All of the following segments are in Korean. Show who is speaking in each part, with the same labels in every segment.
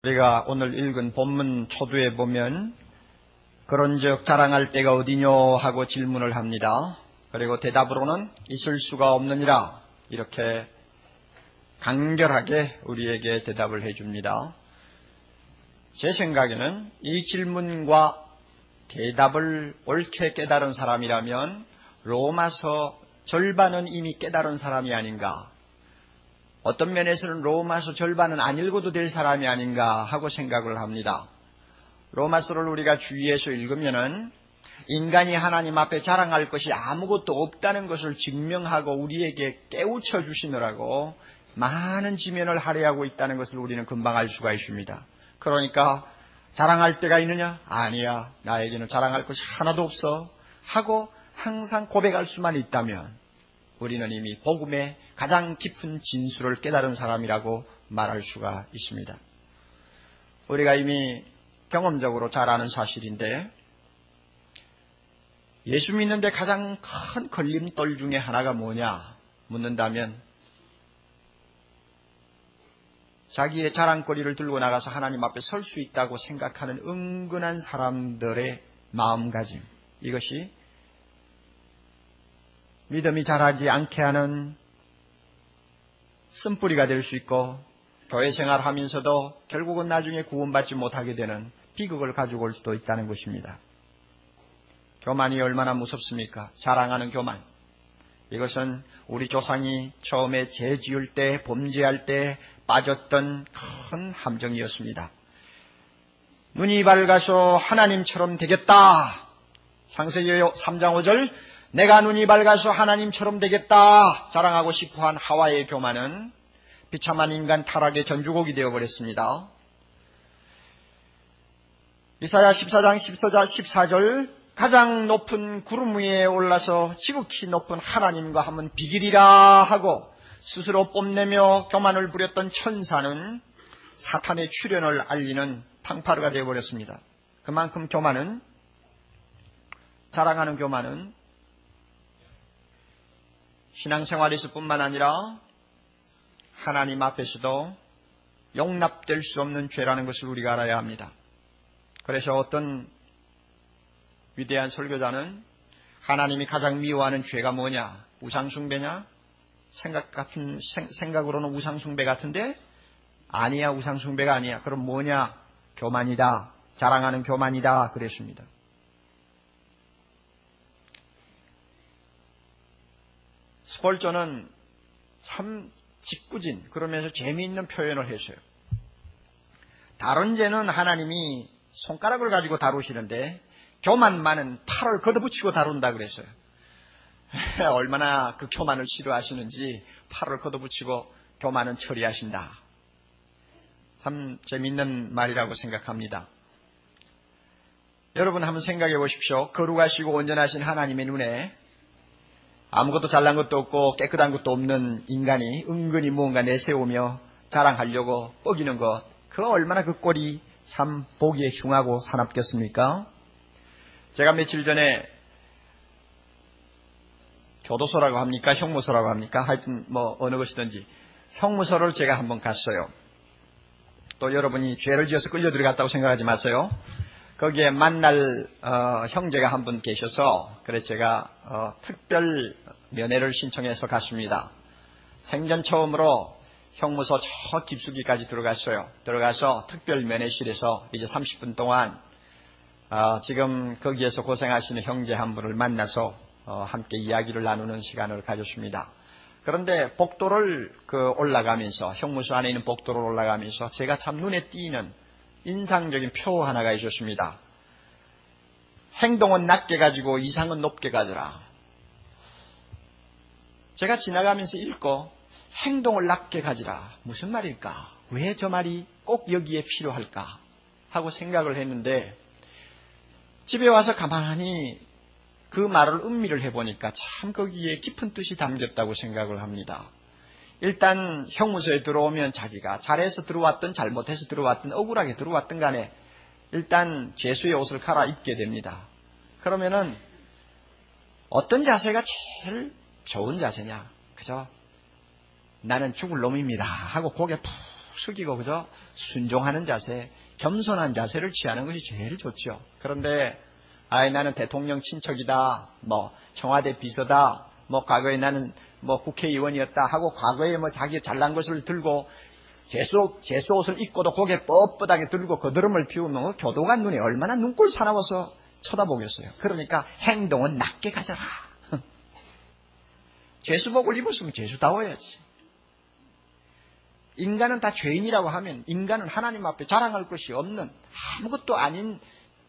Speaker 1: 우리가 오늘 읽은 본문 초두에 보면 그런즉 자랑할 때가 어디뇨 하고 질문을 합니다. 그리고 대답으로는 있을 수가 없느니라 이렇게 간결하게 우리에게 대답을 해줍니다. 제 생각에는 이 질문과 대답을 옳게 깨달은 사람이라면 로마서 절반은 이미 깨달은 사람이 아닌가, 어떤 면에서는 로마서 절반은 안 읽어도 될 사람이 아닌가 하고 생각을 합니다. 로마서를 우리가 주위에서 읽으면은 인간이 하나님 앞에 자랑할 것이 아무것도 없다는 것을 증명하고 우리에게 깨우쳐 주시느라고 많은 지면을 할애하고 있다는 것을 우리는 금방 알 수가 있습니다. 그러니까 자랑할 때가 있느냐? 아니야, 나에게는 자랑할 것이 하나도 없어 하고 항상 고백할 수만 있다면 우리는 이미 복음의 가장 깊은 진수를 깨달은 사람이라고 말할 수가 있습니다. 우리가 이미 경험적으로 잘 아는 사실인데, 예수 믿는데 가장 큰 걸림돌 중에 하나가 뭐냐 묻는다면, 자기의 자랑거리를 들고 나가서 하나님 앞에 설 수 있다고 생각하는 은근한 사람들의 마음가짐, 이것이 믿음이 자라지 않게 하는 쓴뿌리가 될 수 있고, 교회 생활하면서도 결국은 나중에 구원받지 못하게 되는 비극을 가지고 올 수도 있다는 것입니다. 교만이 얼마나 무섭습니까? 자랑하는 교만. 이것은 우리 조상이 처음에 죄 지을 때, 범죄할 때 빠졌던 큰 함정이었습니다. 눈이 밝아서 하나님처럼 되겠다. 창세기 3장 5절, 내가 눈이 밝아서 하나님처럼 되겠다 자랑하고 싶어한 하와의 교만은 비참한 인간 타락의 전주곡이 되어버렸습니다. 이사야 14장 14절, 가장 높은 구름 위에 올라서 지극히 높은 하나님과 하면 비길이라 하고 스스로 뽐내며 교만을 부렸던 천사는 사탄의 출현을 알리는 탕파르가 되어버렸습니다. 그만큼 교만은, 자랑하는 교만은 신앙생활에서 뿐만 아니라 하나님 앞에서도 용납될 수 없는 죄라는 것을 우리가 알아야 합니다. 그래서 어떤 위대한 설교자는 하나님이 가장 미워하는 죄가 뭐냐? 우상숭배냐? 생각으로는 우상숭배 같은데 아니야, 우상숭배가 아니야. 그럼 뭐냐? 교만이다. 자랑하는 교만이다. 그랬습니다. 스폴전은 참 짓궂은, 그러면서 재미있는 표현을 했어요. 다른 죄는 하나님이 손가락을 가지고 다루시는데 교만만은 팔을 걷어붙이고 다룬다 그랬어요. 얼마나 그 교만을 싫어하시는지 팔을 걷어붙이고 교만은 처리하신다. 참 재미있는 말이라고 생각합니다. 여러분 한번 생각해 보십시오. 거룩하시고 온전하신 하나님의 눈에 아무것도 잘난 것도 없고 깨끗한 것도 없는 인간이 은근히 무언가 내세우며 자랑하려고 뻐기는 것, 그 얼마나 그 꼴이 참 보기에 흉하고 사납겠습니까? 제가 며칠 전에 교도소라고 합니까? 형무소라고 합니까? 하여튼 뭐 어느 것이든지 형무소를 제가 한번 갔어요. 또 여러분이 죄를 지어서 끌려 들어갔다고 생각하지 마세요. 거기에 만날 형제가 한 분 계셔서 그래서 제가 특별 면회를 신청해서 갔습니다. 생전 처음으로 형무소 저 깊숙이까지 들어갔어요. 들어가서 특별 면회실에서 이제 30분 동안 지금 거기에서 고생하시는 형제 한 분을 만나서 함께 이야기를 나누는 시간을 가졌습니다. 그런데 복도를 올라가면서, 형무소 안에 있는 복도를 올라가면서 제가 참 눈에 띄는 인상적인 표 하나가 있었습니다. 행동은 낮게 가지고 이상은 높게 가져라. 제가 지나가면서 읽고 행동을 낮게 가지라. 무슨 말일까? 왜 저 말이 꼭 여기에 필요할까? 하고 생각을 했는데 집에 와서 가만히 그 말을 음미를 해보니까 참 거기에 깊은 뜻이 담겼다고 생각을 합니다. 일단 형무소에 들어오면 자기가 잘해서 들어왔든 잘못해서 들어왔든 억울하게 들어왔든 간에 일단 죄수의 옷을 갈아입게 됩니다. 그러면은 어떤 자세가 제일 좋은 자세냐? 그죠? 나는 죽을 놈입니다 하고 고개 푹 숙이고 그저 순종하는 자세, 겸손한 자세를 취하는 것이 제일 좋죠. 그런데 나는 대통령 친척이다, 청와대 비서다, 과거에 나는 국회의원이었다 하고 과거에 자기 잘난 것을 들고 제수 옷을 입고도 고개 뻣뻣하게 들고 거드름을 피우면 교도관 눈에 얼마나 눈꼴 사나워서 쳐다보겠어요. 그러니까 행동은 낮게 가져라. 죄수복을 입었으면 죄수다워야지. 인간은 다 죄인이라고 하면 인간은 하나님 앞에 자랑할 것이 없는 아무것도 아닌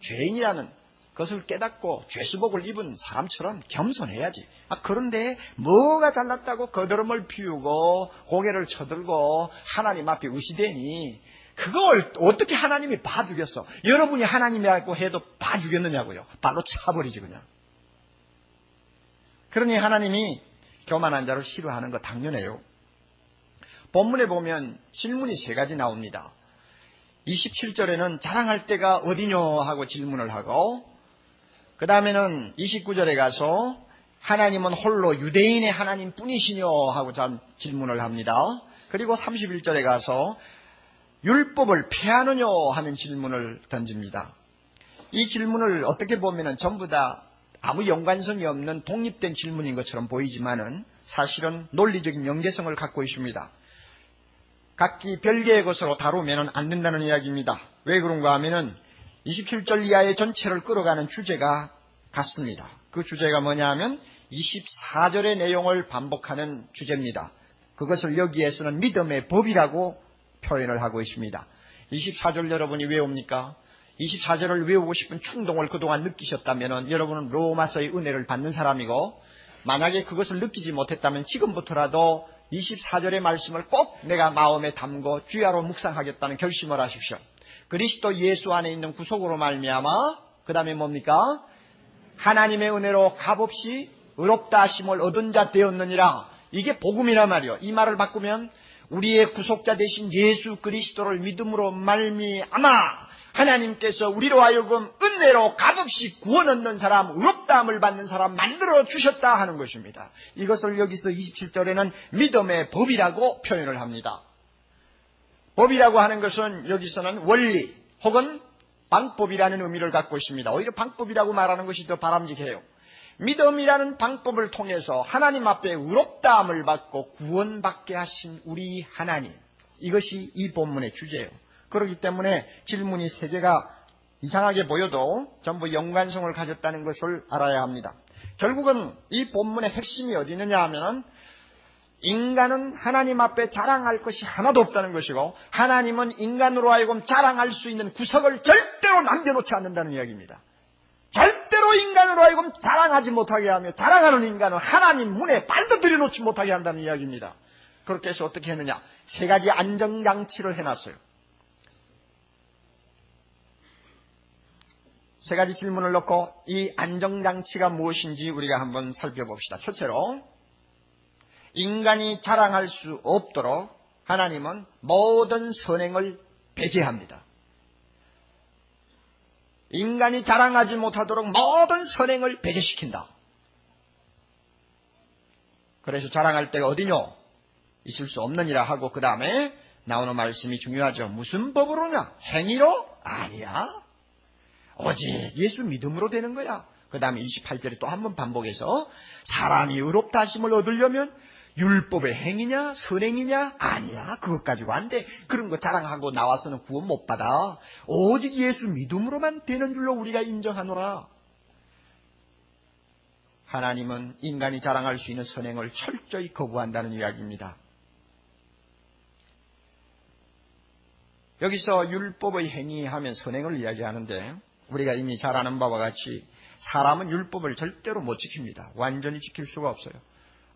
Speaker 1: 죄인이라는 것을 깨닫고 죄수복을 입은 사람처럼 겸손해야지. 그런데 뭐가 잘났다고 거드름을 피우고 고개를 쳐들고 하나님 앞에 의시되니 그걸 어떻게 하나님이 봐주겠어? 여러분이 하나님이라고 해도 봐주겠느냐고요. 발로 차버리지 그냥. 그러니 하나님이 교만한 자를 싫어하는 거 당연해요. 본문에 보면 질문이 3가지 나옵니다. 27절에는 자랑할 때가 어디뇨 하고 질문을 하고, 그 다음에는 29절에 가서 하나님은 홀로 유대인의 하나님 뿐이시뇨 하고 질문을 합니다. 그리고 31절에 가서 율법을 폐하느뇨 하는 질문을 던집니다. 이 질문을 어떻게 보면 전부 다 아무 연관성이 없는 독립된 질문인 것처럼 보이지만은 사실은 논리적인 연계성을 갖고 있습니다. 각기 별개의 것으로 다루면 안 된다는 이야기입니다. 왜 그런가 하면은 27절 이하의 전체를 끌어가는 주제가 같습니다. 그 주제가 뭐냐 하면 24절의 내용을 반복하는 주제입니다. 그것을 여기에서는 믿음의 법이라고 표현을 하고 있습니다. 24절 여러분이 외웁니까? 24절을 외우고 싶은 충동을 그동안 느끼셨다면 여러분은 로마서의 은혜를 받는 사람이고, 만약에 그것을 느끼지 못했다면 지금부터라도 24절의 말씀을 꼭 내가 마음에 담고 주야로 묵상하겠다는 결심을 하십시오. 그리스도 예수 안에 있는 구속으로 말미암아, 그 다음에 뭡니까? 하나님의 은혜로 값없이 의롭다 하심을 얻은 자 되었느니라. 이게 복음이란 말이요. 이 말을 바꾸면 우리의 구속자 되신 예수 그리스도를 믿음으로 말미암아 하나님께서 우리로 하여금 은혜로 값없이 구원 얻는 사람, 의롭다함을 받는 사람 만들어 주셨다 하는 것입니다. 이것을 여기서 27절에는 믿음의 법이라고 표현을 합니다. 법이라고 하는 것은 여기서는 원리 혹은 방법이라는 의미를 갖고 있습니다. 오히려 방법이라고 말하는 것이 더 바람직해요. 믿음이라는 방법을 통해서 하나님 앞에 의롭다함을 받고 구원받게 하신 우리 하나님, 이것이 이 본문의 주제예요. 그렇기 때문에 질문이 3개가 이상하게 보여도 전부 연관성을 가졌다는 것을 알아야 합니다. 결국은 이 본문의 핵심이 어디 있느냐 하면 인간은 하나님 앞에 자랑할 것이 하나도 없다는 것이고, 하나님은 인간으로 하여금 자랑할 수 있는 구석을 절대로 남겨놓지 않는다는 이야기입니다. 절대로 인간으로 하여금 자랑하지 못하게 하며, 자랑하는 인간은 하나님 문에 발도 들여놓지 못하게 한다는 이야기입니다. 그렇게 해서 어떻게 했느냐? 3가지 안정장치를 해놨어요. 3가지 질문을 넣고 이 안정장치가 무엇인지 우리가 한번 살펴봅시다. 첫째로, 인간이 자랑할 수 없도록 하나님은 모든 선행을 배제합니다. 인간이 자랑하지 못하도록 모든 선행을 배제시킨다. 그래서 자랑할 때가 어디뇨? 있을 수 없느니라 하고 그 다음에 나오는 말씀이 중요하죠. 무슨 법으로냐? 행위로? 아니야. 오직 예수 믿음으로 되는 거야. 그 다음에 28절에 또 한 번 반복해서 사람이 의롭다 하심을 얻으려면 율법의 행위냐 선행이냐? 아니야. 그것 가지고 안 돼. 그런 거 자랑하고 나와서는 구원 못 받아. 오직 예수 믿음으로만 되는 줄로 우리가 인정하노라. 하나님은 인간이 자랑할 수 있는 선행을 철저히 거부한다는 이야기입니다. 여기서 율법의 행위하면 선행을 이야기하는데, 우리가 이미 잘 아는 바와 같이 사람은 율법을 절대로 못 지킵니다. 완전히 지킬 수가 없어요.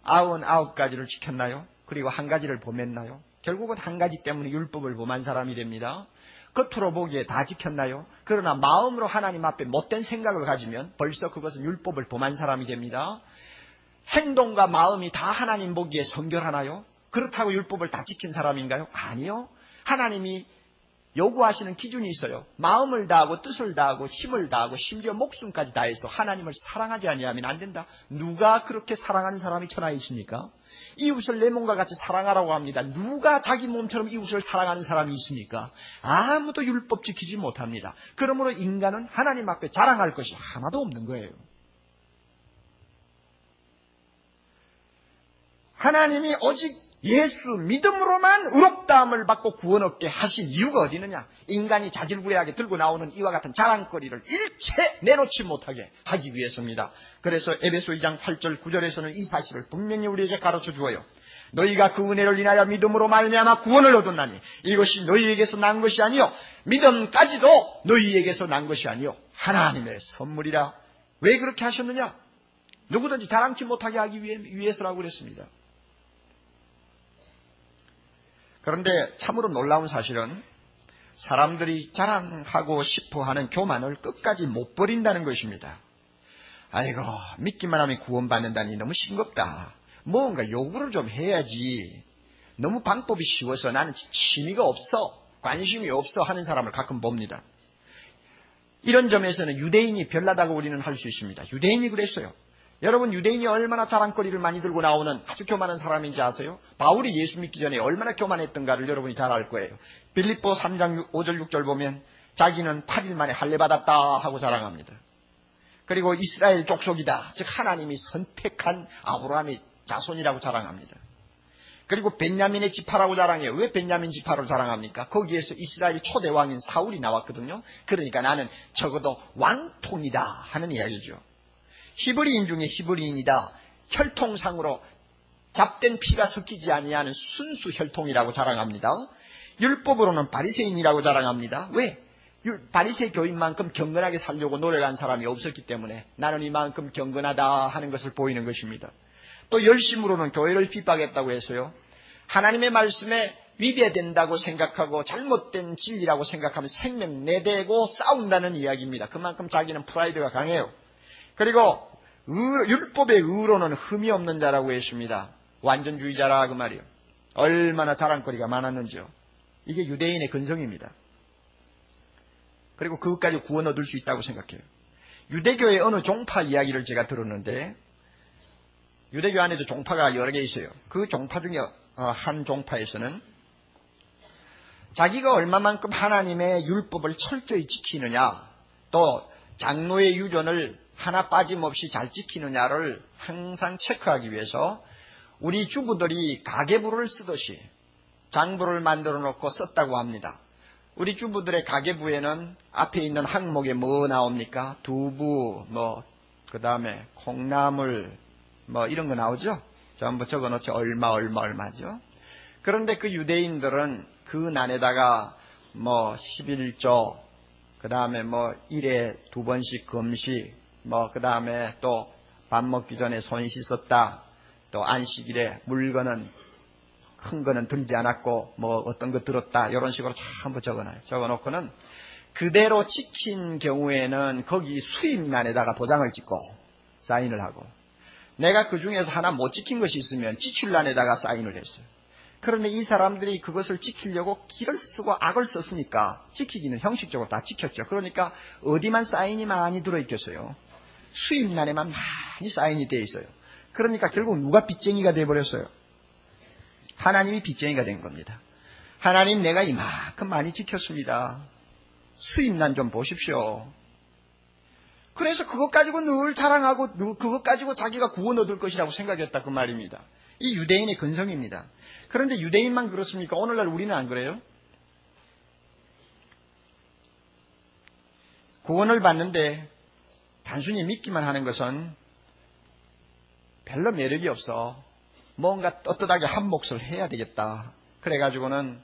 Speaker 1: 99가지를 지켰나요? 그리고 한 가지를 범했나요? 결국은 한 가지 때문에 율법을 범한 사람이 됩니다. 겉으로 보기에 다 지켰나요? 그러나 마음으로 하나님 앞에 못된 생각을 가지면 벌써 그것은 율법을 범한 사람이 됩니다. 행동과 마음이 다 하나님 보기에 성결하나요? 그렇다고 율법을 다 지킨 사람인가요? 아니요. 하나님이 요구하시는 기준이 있어요. 마음을 다하고 뜻을 다하고 힘을 다하고 심지어 목숨까지 다해서 하나님을 사랑하지 아니하면 안 된다. 누가 그렇게 사랑하는 사람이 천하에 있습니까? 이웃을 내 몸과 같이 사랑하라고 합니다. 누가 자기 몸처럼 이웃을 사랑하는 사람이 있습니까? 아무도 율법 지키지 못합니다. 그러므로 인간은 하나님 앞에 자랑할 것이 하나도 없는 거예요. 하나님이 오직 예수 믿음으로만 의롭다함을 받고 구원 얻게 하신 이유가 어디 있느냐? 인간이 자질구레하게 들고 나오는 이와 같은 자랑거리를 일체 내놓지 못하게 하기 위해서입니다. 그래서 에베소 2장 8절 9절에서는 이 사실을 분명히 우리에게 가르쳐 주어요. 너희가 그 은혜를 인하여 믿음으로 말미암아 구원을 얻었나니 이것이 너희에게서 난 것이 아니요 믿음까지도 너희에게서 난 것이 아니요 하나님의 선물이라. 왜 그렇게 하셨느냐? 누구든지 자랑치 못하게 하기 위해서라고 그랬습니다. 그런데 참으로 놀라운 사실은 사람들이 자랑하고 싶어하는 교만을 끝까지 못 버린다는 것입니다. 아이고, 믿기만 하면 구원받는다니 너무 싱겁다. 뭔가 요구를 좀 해야지. 너무 방법이 쉬워서 나는 취미가 없어, 관심이 없어 하는 사람을 가끔 봅니다. 이런 점에서는 유대인이 별나다고 우리는 할 수 있습니다. 유대인이 그랬어요. 여러분, 유대인이 얼마나 자랑거리를 많이 들고 나오는 아주 교만한 사람인지 아세요? 바울이 예수 믿기 전에 얼마나 교만했던가를 여러분이 잘 알 거예요. 빌립보 3장 5절 6절 보면 자기는 8일 만에 할례 받았다 하고 자랑합니다. 그리고 이스라엘 족속이다, 즉 하나님이 선택한 아브라함의 자손이라고 자랑합니다. 그리고 벤야민의 지파라고 자랑해요. 왜 벤야민 지파를 자랑합니까? 거기에서 이스라엘 초대 왕인 사울이 나왔거든요. 그러니까 나는 적어도 왕통이다 하는 이야기죠. 히브리인 중에 히브리인이다. 혈통상으로 잡된 피가 섞이지 아니하는 순수 혈통이라고 자랑합니다. 율법으로는 바리새인이라고 자랑합니다. 왜? 바리새 교인만큼 경건하게 살려고 노력한 사람이 없었기 때문에 나는 이만큼 경건하다 하는 것을 보이는 것입니다. 또 열심으로는 교회를 핍박했다고 해서요. 하나님의 말씀에 위배된다고 생각하고 잘못된 진리라고 생각하면 생명 내대고 싸운다는 이야기입니다. 그만큼 자기는 프라이드가 강해요. 그리고 율법의 의로는 흠이 없는 자라고 했습니다. 완전주의자라 그 말이에요. 얼마나 자랑거리가 많았는지요. 이게 유대인의 근성입니다. 그리고 그것까지 구원 얻을 수 있다고 생각해요. 유대교의 어느 종파 이야기를 제가 들었는데, 유대교 안에도 종파가 여러 개 있어요. 그 종파 중에 한 종파에서는 자기가 얼마만큼 하나님의 율법을 철저히 지키느냐, 또 장로의 유전을 하나 빠짐없이 잘 지키느냐를 항상 체크하기 위해서 우리 주부들이 가계부를 쓰듯이 장부를 만들어 놓고 썼다고 합니다. 우리 주부들의 가계부에는 앞에 있는 항목에 뭐 나옵니까? 두부, 그 다음에 콩나물, 이런 거 나오죠? 전부 적어 놓죠. 얼마죠? 그런데 그 유대인들은 그 난에다가 11조, 그 다음에 1에 2번씩 금식, 그 다음에 또 밥 먹기 전에 손 씻었다, 또 안식일에 물건은 큰 거는 들지 않았고 어떤 거 들었다, 이런 식으로 전부 적어놔요. 적어놓고는 그대로 지킨 경우에는 거기 수입란에다가 도장을 찍고 사인을 하고, 내가 그 중에서 하나 못 지킨 것이 있으면 지출란에다가 사인을 했어요. 그런데 이 사람들이 그것을 지키려고 기를 쓰고 악을 썼으니까 지키기는 형식적으로 다 지켰죠. 그러니까 어디만 사인이 많이 들어있겠어요? 수입란에만 많이 사인이 되어 있어요. 그러니까 결국 누가 빚쟁이가 돼버렸어요? 하나님이 빚쟁이가 된 겁니다. 하나님, 내가 이만큼 많이 지켰습니다. 수입란 좀 보십시오. 그래서 그것 가지고 늘 자랑하고 그것 가지고 자기가 구원 얻을 것이라고 생각했다 그 말입니다. 이 유대인의 근성입니다. 그런데 유대인만 그렇습니까? 오늘날 우리는 안 그래요? 구원을 받는데 단순히 믿기만 하는 것은 별로 매력이 없어. 뭔가 떳떳하게 한 몫을 해야 되겠다. 그래가지고는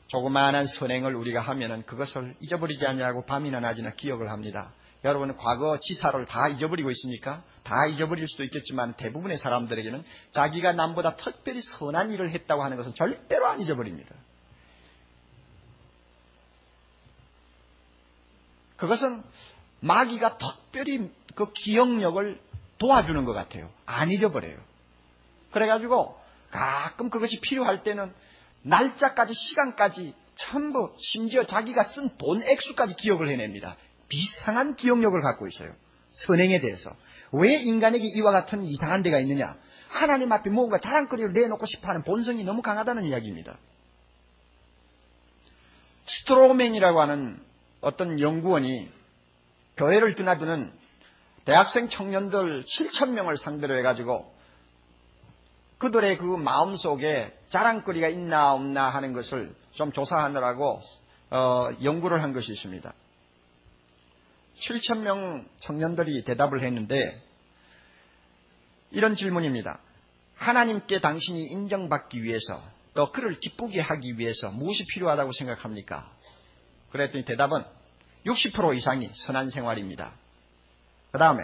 Speaker 1: 조그마한 선행을 우리가 하면은 그것을 잊어버리지 않냐고 밤이나 낮이나 기억을 합니다. 여러분, 과거 지사를 다 잊어버리고 있습니까? 다 잊어버릴 수도 있겠지만 대부분의 사람들에게는 자기가 남보다 특별히 선한 일을 했다고 하는 것은 절대로 안 잊어버립니다. 그것은 마귀가 특별히 그 기억력을 도와주는 것 같아요. 안 잊어버려요. 그래가지고 가끔 그것이 필요할 때는 날짜까지, 시간까지 전부 심지어 자기가 쓴 돈 액수까지 기억을 해냅니다. 비상한 기억력을 갖고 있어요. 선행에 대해서. 왜 인간에게 이와 같은 이상한 데가 있느냐? 하나님 앞에 무언가 자랑거리를 내놓고 싶어하는 본성이 너무 강하다는 이야기입니다. 스트로맨이라고 하는 어떤 연구원이 교회를 드나드는 대학생 청년들 7,000명을 상대로 해가지고 그들의 그 마음속에 자랑거리가 있나 없나 하는 것을 좀 조사하느라고 연구를 한 것이 있습니다. 7,000명 청년들이 대답을 했는데 이런 질문입니다. 하나님께 당신이 인정받기 위해서 또 그를 기쁘게 하기 위해서 무엇이 필요하다고 생각합니까? 그랬더니 대답은 60% 이상이 선한 생활입니다. 그 다음에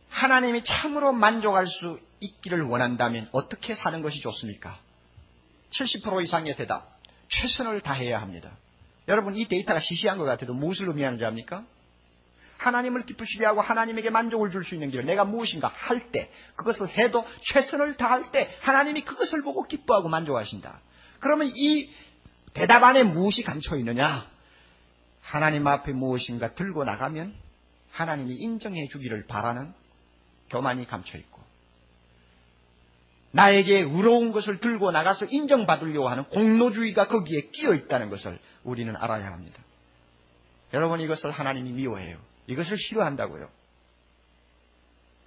Speaker 1: 하나님이 참으로 만족할 수 있기를 원한다면 어떻게 사는 것이 좋습니까? 70% 이상의 대답, 최선을 다해야 합니다. 여러분, 이 데이터가 시시한 것 같아도 무엇을 의미하는지 압니까? 하나님을 기쁘시게 하고 하나님에게 만족을 줄 수 있는 길을 내가 무엇인가 할 때, 그것을 해도 최선을 다할 때 하나님이 그것을 보고 기뻐하고 만족하신다. 그러면 이 대답 안에 무엇이 감춰 있느냐? 하나님 앞에 무엇인가 들고 나가면 하나님이 인정해 주기를 바라는 교만이 감춰 있고, 나에게 의로운 것을 들고 나가서 인정받으려고 하는 공로주의가 거기에 끼어 있다는 것을 우리는 알아야 합니다. 여러분, 이것을 하나님이 미워해요. 이것을 싫어한다고요.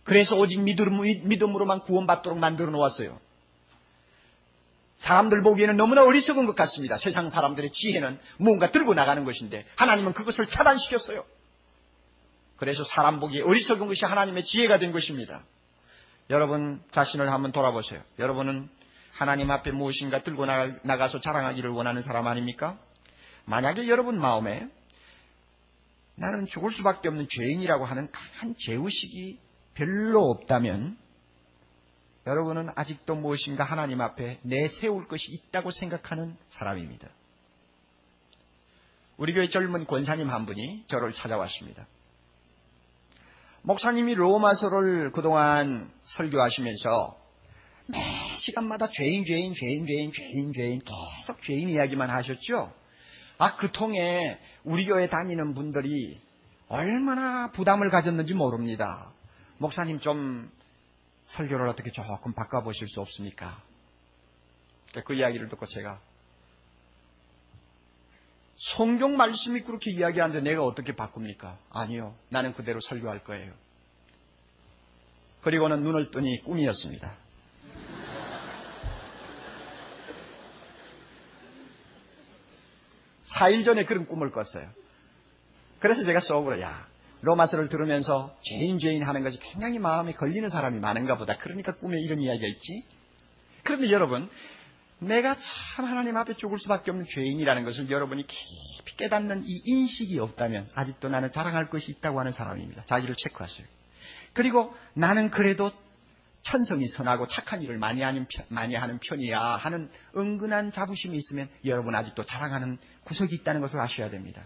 Speaker 1: 그래서 오직 믿음으로만 구원받도록 만들어 놓았어요. 사람들 보기에는 너무나 어리석은 것 같습니다. 세상 사람들의 지혜는 무언가 들고 나가는 것인데 하나님은 그것을 차단시켰어요. 그래서 사람 보기에 어리석은 것이 하나님의 지혜가 된 것입니다. 여러분 자신을 한번 돌아보세요. 여러분은 하나님 앞에 무엇인가 들고 나가서 자랑하기를 원하는 사람 아닙니까? 만약에 여러분 마음에 나는 죽을 수밖에 없는 죄인이라고 하는 강한 죄의식이 별로 없다면 여러분은 아직도 무엇인가 하나님 앞에 내세울 것이 있다고 생각하는 사람입니다. 우리 교회 젊은 권사님 한 분이 저를 찾아왔습니다. 목사님이 로마서를 그동안 설교하시면서 매 시간마다 죄인 계속 죄인 이야기만 하셨죠. 그 통에 우리 교회 다니는 분들이 얼마나 부담을 가졌는지 모릅니다. 목사님 좀 설교를 어떻게 조금 바꿔보실 수 없습니까? 그 이야기를 듣고 제가 성경 말씀이 그렇게 이야기하는데 내가 어떻게 바꿉니까? 아니요. 나는 그대로 설교할 거예요. 그리고는 눈을 뜨니 꿈이었습니다. (4일) 전에 그런 꿈을 꿨어요. 그래서 제가 속으로 로마서를 들으면서 죄인 하는 것이 굉장히 마음에 걸리는 사람이 많은가 보다. 그러니까 꿈에 이런 이야기가 있지. 그런데 여러분, 내가 참 하나님 앞에 죽을 수밖에 없는 죄인이라는 것을 여러분이 깊이 깨닫는 이 인식이 없다면 아직도 나는 자랑할 것이 있다고 하는 사람입니다. 자기를 체크하세요. 그리고 나는 그래도 천성이 선하고 착한 일을 많이 하는 편이야 하는 은근한 자부심이 있으면 여러분 아직도 자랑하는 구석이 있다는 것을 아셔야 됩니다.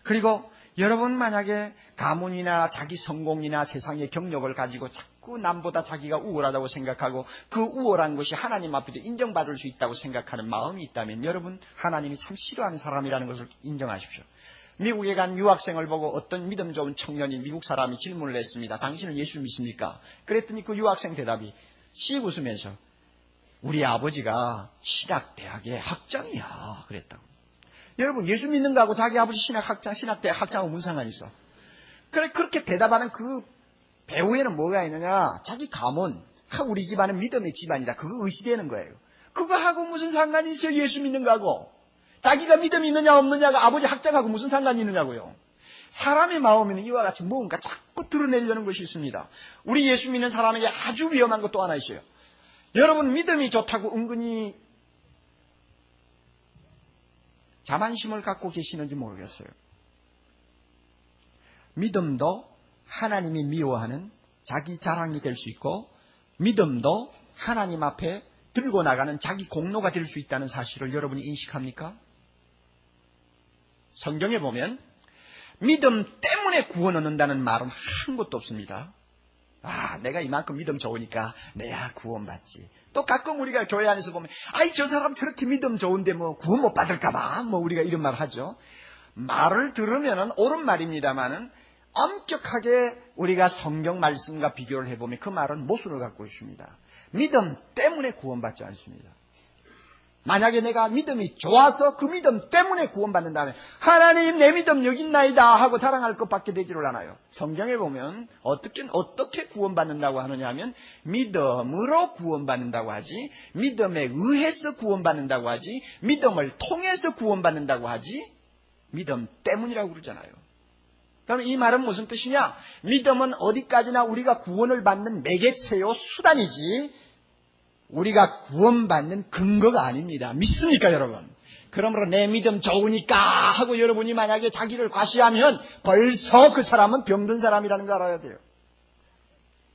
Speaker 1: 그리고 여러분 만약에 가문이나 자기 성공이나 세상의 경력을 가지고 자꾸 남보다 자기가 우월하다고 생각하고 그 우월한 것이 하나님 앞에도 인정받을 수 있다고 생각하는 마음이 있다면 여러분 하나님이 참 싫어하는 사람이라는 것을 인정하십시오. 미국에 간 유학생을 보고 어떤 믿음 좋은 청년이 미국 사람이 질문을 했습니다. 당신은 예수 믿습니까? 그랬더니 그 유학생 대답이 씩 웃으면서 우리 아버지가 신학대학의 학장이야 그랬다고. 여러분 예수 믿는 거하고 자기 아버지 신학대학 학장하고 무슨 상관이 있어? 그렇게 대답하는 그 배후에는 뭐가 있느냐? 자기 가문, 우리 집안은 믿음의 집안이다. 그거 의시되는 거예요. 그거하고 무슨 상관이 있어요? 예수 믿는 거하고. 자기가 믿음이 있느냐 없느냐가 아버지 학장하고 무슨 상관이 있느냐고요. 사람의 마음에는 이와 같이 뭔가 자꾸 드러내려는 것이 있습니다. 우리 예수 믿는 사람에게 아주 위험한 것도 하나 있어요. 여러분 믿음이 좋다고 은근히 자만심을 갖고 계시는지 모르겠어요. 믿음도 하나님이 미워하는 자기 자랑이 될 수 있고 믿음도 하나님 앞에 들고 나가는 자기 공로가 될 수 있다는 사실을 여러분이 인식합니까? 성경에 보면 믿음 때문에 구원 얻는다는 말은 한 곳도 없습니다. 내가 이만큼 믿음 좋으니까 내야 구원받지. 또 가끔 우리가 교회 안에서 보면 저 사람 저렇게 믿음 좋은데 뭐 구원 못 받을까봐 뭐 우리가 이런 말 하죠. 말을 들으면은 옳은 말입니다만은 엄격하게 우리가 성경 말씀과 비교를 해보면 그 말은 모순을 갖고 있습니다. 믿음 때문에 구원받지 않습니다. 만약에 내가 믿음이 좋아서 그 믿음 때문에 구원받는다면 하나님 내 믿음 여기 있나이다 하고 자랑할 것밖에 되지를 않아요. 성경에 보면 어떻게 구원받는다고 하느냐 하면 믿음으로 구원받는다고 하지, 믿음에 의해서 구원받는다고 하지, 믿음을 통해서 구원받는다고 하지, 믿음 때문이라고 그러잖아요. 그럼 이 말은 무슨 뜻이냐? 믿음은 어디까지나 우리가 구원을 받는 매개체요, 수단이지 우리가 구원받는 근거가 아닙니다. 믿습니까 여러분? 그러므로 내 믿음 좋으니까 하고 여러분이 만약에 자기를 과시하면 벌써 그 사람은 병든 사람이라는 걸 알아야 돼요.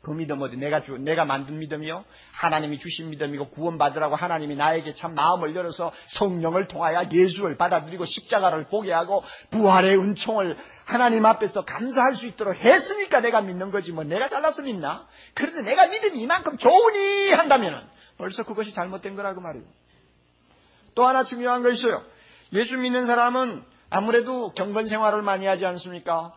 Speaker 1: 그 믿음 어디 내가 만든 믿음이요? 하나님이 주신 믿음이고 구원받으라고 하나님이 나에게 참 마음을 열어서 성령을 통하여 예수를 받아들이고 십자가를 보게 하고 부활의 은총을 하나님 앞에서 감사할 수 있도록 했으니까 내가 믿는 거지 뭐 내가 잘나서 믿나? 그런데 내가 믿음이 이만큼 좋으니 한다면 벌써 그것이 잘못된 거라고 말이에요. 또 하나 중요한 거 있어요. 예수 믿는 사람은 아무래도 경건 생활을 많이 하지 않습니까?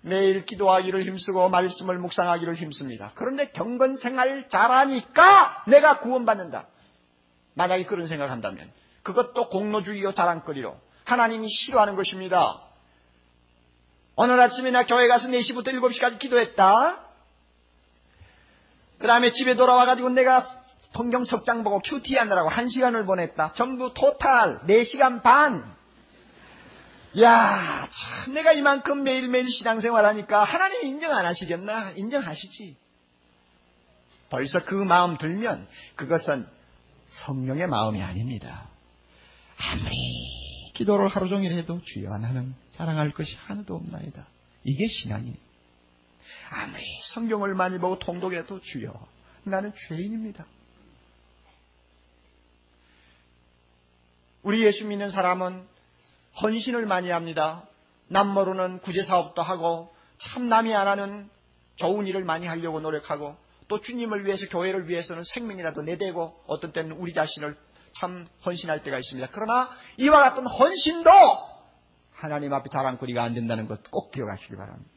Speaker 1: 매일 기도하기를 힘쓰고 말씀을 묵상하기를 힘씁니다. 그런데 경건 생활 잘하니까 내가 구원받는다. 만약에 그런 생각한다면 그것도 공로주의요 자랑거리로 하나님이 싫어하는 것입니다. 오늘 아침에 나 교회 가서 4시부터 7시까지 기도했다. 그 다음에 집에 돌아와가지고 내가 성경 석장 보고 큐티 하느라고 1시간을 보냈다. 전부 토탈 4시간 반. 야, 참 내가 이만큼 매일매일 신앙생활 하니까 하나님이 인정 안 하시겠나? 인정하시지. 벌써 그 마음 들면 그것은 성령의 마음이 아닙니다. 아무리 기도를 하루 종일 해도 주여 나는 자랑할 것이 하나도 없나이다. 이게 신앙이에요. 아무리 성경을 많이 보고 통독해도 주여 나는 죄인입니다. 우리 예수 믿는 사람은 헌신을 많이 합니다. 남 모르는 구제사업도 하고 참 남이 안 하는 좋은 일을 많이 하려고 노력하고 또 주님을 위해서 교회를 위해서는 생명이라도 내대고 어떤 때는 우리 자신을 참 헌신할 때가 있습니다. 그러나 이와 같은 헌신도 하나님 앞에 자랑거리가 안 된다는 것 꼭 기억하시기 바랍니다.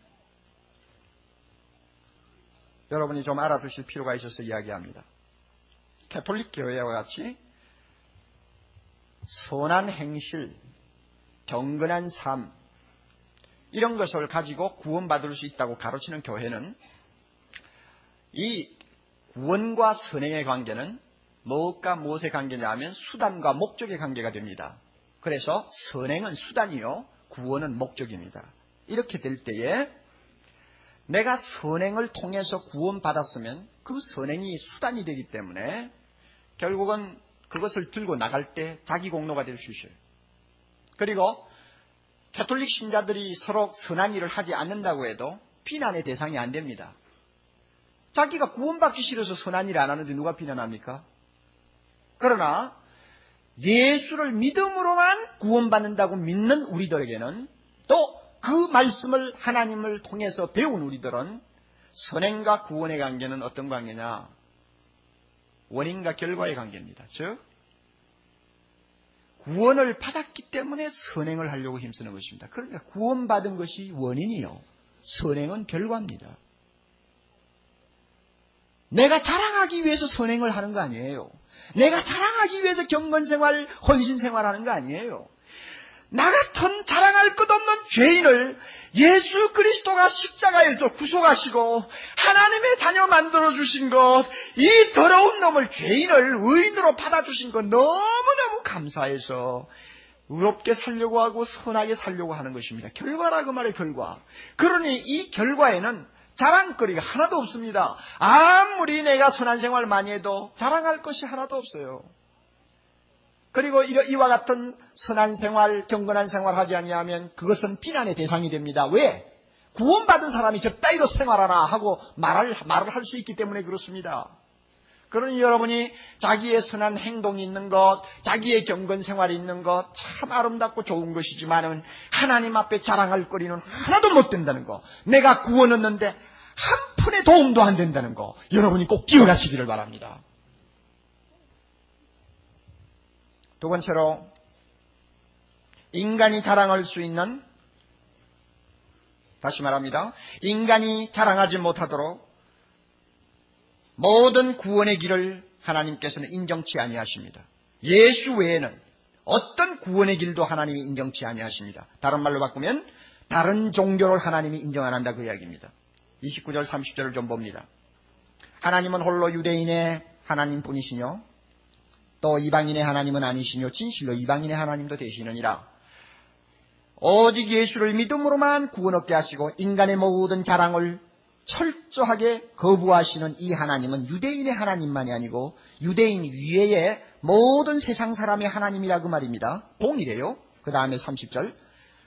Speaker 1: 여러분이 좀 알아두실 필요가 있어서 이야기합니다. 가톨릭 교회와 같이 선한 행실, 경건한 삶 이런 것을 가지고 구원받을 수 있다고 가르치는 교회는 이 구원과 선행의 관계는 무엇과 무엇의 관계냐 하면 수단과 목적의 관계가 됩니다. 그래서 선행은 수단이요 구원은 목적입니다. 이렇게 될 때에 내가 선행을 통해서 구원받았으면 그 선행이 수단이 되기 때문에 결국은 그것을 들고 나갈 때 자기 공로가 될 수 있어요. 그리고 가톨릭 신자들이 서로 선한 일을 하지 않는다고 해도 비난의 대상이 안 됩니다. 자기가 구원받기 싫어서 선한 일 안 하는데 누가 비난합니까? 그러나 예수를 믿음으로만 구원받는다고 믿는 우리들에게는 또 그 말씀을 하나님을 통해서 배운 우리들은 선행과 구원의 관계는 어떤 관계냐? 원인과 결과의 관계입니다. 즉 구원을 받았기 때문에 선행을 하려고 힘쓰는 것입니다. 그러니까 구원받은 것이 원인이요 선행은 결과입니다. 내가 자랑하기 위해서 선행을 하는 거 아니에요. 내가 자랑하기 위해서 경건생활, 헌신생활 하는 거 아니에요. 나 같은 자랑할 것 없는 죄인을 예수 그리스도가 십자가에서 구속하시고 하나님의 자녀 만들어주신 것, 이 더러운 놈을 죄인을 의인으로 받아주신 것 너무너무 감사해서 의롭게 살려고 하고 선하게 살려고 하는 것입니다. 결과라고 말해 결과. 그러니 이 결과에는 자랑거리가 하나도 없습니다. 아무리 내가 선한 생활 많이 해도 자랑할 것이 하나도 없어요. 그리고 이와 같은 선한 생활, 경건한 생활 하지 아니하면 그것은 비난의 대상이 됩니다. 왜? 구원받은 사람이 저 따위로 생활하나 하고 말을 할 수 있기 때문에 그렇습니다. 그러니 여러분이 자기의 선한 행동이 있는 것, 자기의 경건 생활이 있는 것 참 아름답고 좋은 것이지만은 하나님 앞에 자랑할 거리는 하나도 못 된다는 거. 내가 구원 얻는데 한 푼의 도움도 안 된다는 거 여러분이 꼭 기억하시기를 바랍니다. 두 번째로 인간이 자랑할 수 있는, 다시 말합니다, 인간이 자랑하지 못하도록 모든 구원의 길을 하나님께서는 인정치 아니하십니다. 예수 외에는 어떤 구원의 길도 하나님이 인정치 아니하십니다. 다른 말로 바꾸면 다른 종교를 하나님이 인정 안 한다 그 이야기입니다. 29절 30절을 좀 봅니다. 하나님은 홀로 유대인의 하나님뿐이시뇨 또 이방인의 하나님은 아니시뇨 진실로 이방인의 하나님도 되시느니라. 오직 예수를 믿음으로만 구원 얻게 하시고 인간의 모든 자랑을 철저하게 거부하시는 이 하나님은 유대인의 하나님만이 아니고 유대인 위에의 모든 세상 사람의 하나님이라 그 말입니다. 동일해요. 그 다음에 30절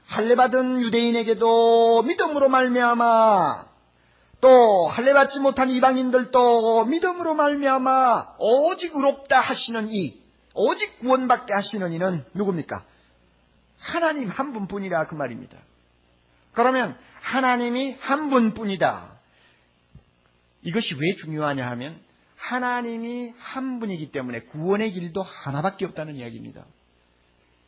Speaker 1: 할례받은 유대인에게도 믿음으로 말미암아 또 할례받지 못한 이방인들도 믿음으로 말미암아 오직 의롭다 하시는 이, 오직 구원받게 하시는 이는 누굽니까? 하나님 한 분뿐이라 그 말입니다. 그러면 하나님이 한 분뿐이다. 이것이 왜 중요하냐 하면 하나님이 한 분이기 때문에 구원의 길도 하나밖에 없다는 이야기입니다.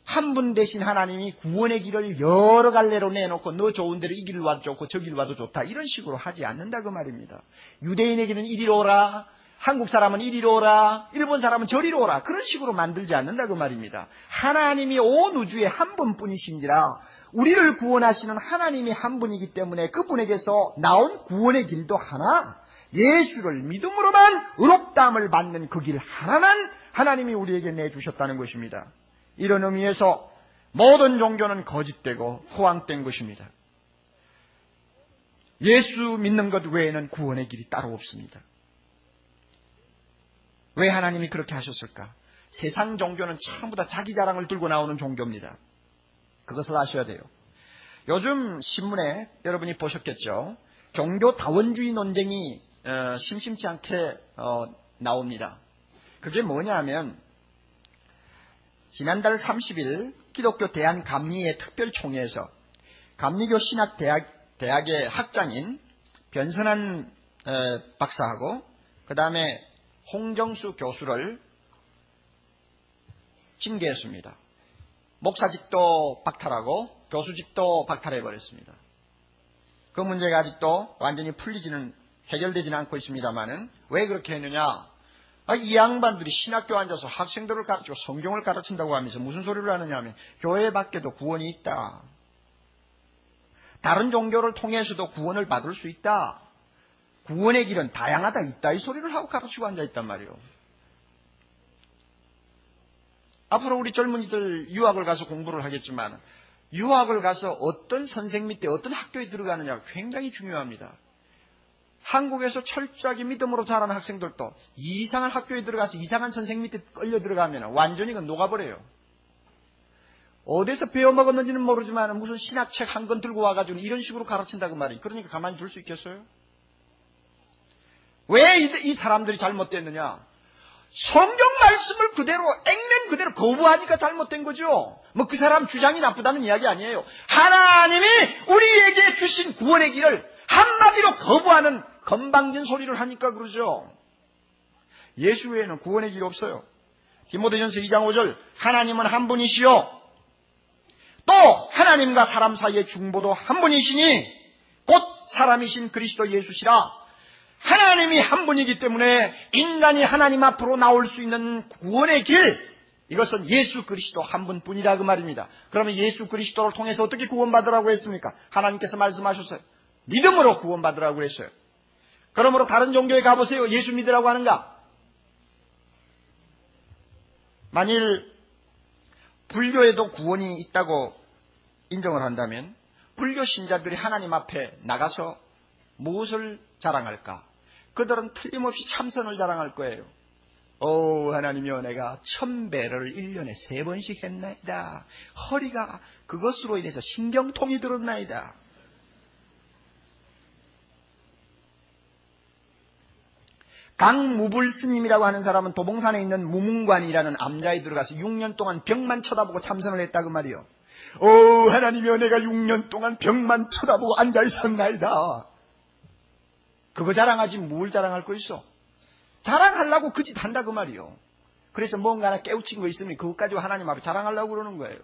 Speaker 1: 한 분 대신 하나님이 구원의 길을 여러 갈래로 내놓고 너 좋은 대로 이 길 와도 좋고 저 길 와도 좋다 이런 식으로 하지 않는다 그 말입니다. 유대인에게는 이리로 오라, 한국 사람은 이리로 오라, 일본 사람은 저리로 오라 그런 식으로 만들지 않는다 그 말입니다. 하나님이 온 우주에 한 분뿐이신지라 우리를 구원하시는 하나님이 한 분이기 때문에 그분에게서 나온 구원의 길도 하나, 예수를 믿음으로만 의롭다함을 받는 그 길 하나만 하나님이 우리에게 내주셨다는 것입니다. 이런 의미에서 모든 종교는 거짓되고 허황된 것입니다. 예수 믿는 것 외에는 구원의 길이 따로 없습니다. 왜 하나님이 그렇게 하셨을까? 세상 종교는 전부 다 자기 자랑을 들고 나오는 종교입니다. 그것을 아셔야 돼요. 요즘 신문에 여러분이 보셨겠죠. 종교 다원주의 논쟁이 심심치 않게 나옵니다. 그게 뭐냐 하면 지난달 30일 기독교 대한감리회 특별총회에서 감리교 신학대학의 학장인 변선한 박사하고 그 다음에 홍정수 교수를 징계했습니다. 목사직도 박탈하고 교수직도 박탈해버렸습니다. 그 문제가 아직도 완전히 해결되지는 않고 있습니다만은 왜 그렇게 했느냐? 이 양반들이 신학교 앉아서 학생들을 가르치고 성경을 가르친다고 하면서 무슨 소리를 하느냐 하면 교회 밖에도 구원이 있다. 다른 종교를 통해서도 구원을 받을 수 있다. 구원의 길은 다양하다 있다 이 소리를 하고 가르치고 앉아있단 말이에요. 앞으로 우리 젊은이들 유학을 가서 공부를 하겠지만 유학을 가서 어떤 선생 밑에 어떤 학교에 들어가느냐가 굉장히 중요합니다. 한국에서 철저하게 믿음으로 자라는 학생들도 이상한 학교에 들어가서 이상한 선생 밑에 끌려 들어가면 완전히 녹아버려요. 어디서 배워먹었는지는 모르지만 무슨 신학책 한 권 들고 와가지고 이런 식으로 가르친다고 말이에요. 그러니까 가만히 둘 수 있겠어요? 왜 이 사람들이 잘못됐느냐? 성경 말씀을 그대로 액면 그대로 거부하니까 잘못된 거죠. 뭐 그 사람 주장이 나쁘다는 이야기 아니에요. 하나님이 우리에게 주신 구원의 길을 한마디로 거부하는 건방진 소리를 하니까 그러죠. 예수 외에는 구원의 길이 없어요. 디모데전서 2장 5절 하나님은 한 분이시요 또 하나님과 사람 사이의 중보도 한 분이시니 곧 사람이신 그리스도 예수시라. 하나님이 한 분이기 때문에 인간이 하나님 앞으로 나올 수 있는 구원의 길, 이것은 예수 그리스도 한 분뿐이라 그 말입니다. 그러면 예수 그리스도를 통해서 어떻게 구원받으라고 했습니까? 하나님께서 말씀하셨어요. 믿음으로 구원받으라고 했어요. 그러므로 다른 종교에 가보세요. 예수 믿으라고 하는가? 만일 불교에도 구원이 있다고 인정을 한다면 불교 신자들이 하나님 앞에 나가서 무엇을 자랑할까? 그들은 틀림없이 참선을 자랑할 거예요. 오 하나님이여 내가 1000배를 1년에 3번씩 했나이다. 허리가 그것으로 인해서 신경통이 들었나이다. 강무불 스님이라고 하는 사람은 도봉산에 있는 무문관이라는 암자에 들어가서 6년 동안 벽만 쳐다보고 참선을 했다 그 말이요. 오 하나님이여 내가 6년 동안 벽만 쳐다보고 앉아있었나이다. 그거 자랑하지 뭘 자랑할 거 있어? 자랑하려고 그 짓 한다 그 말이요. 그래서 뭔가 하나 깨우친 거 있으면 그것 가지고 하나님 앞에 자랑하려고 그러는 거예요.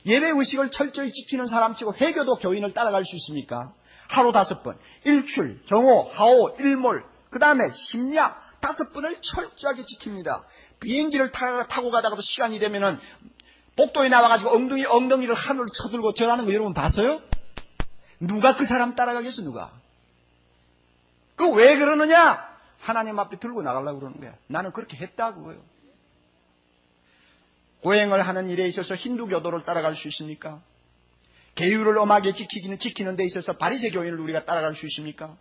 Speaker 1: 예배 의식을 철저히 지키는 사람치고 회교도 교인을 따라갈 수 있습니까? 하루 5번, 일출, 정오, 하오, 일몰, 그 다음에 심야 5번을 철저하게 지킵니다. 비행기를 타고 가다가도 시간이 되면은 복도에 나와가지고 엉덩이를 하늘로 쳐들고 절하는 거 여러분 봤어요? 누가 그 사람 따라가겠어, 누가? 그 왜 그러느냐? 하나님 앞에 들고 나가려고 그러는 거야. 나는 그렇게 했다고요. 고행을 하는 일에 있어서 힌두교도를 따라갈 수 있습니까? 계율을 엄하게 지키는 데 있어서 바리새 교인을 우리가 따라갈 수 있습니까?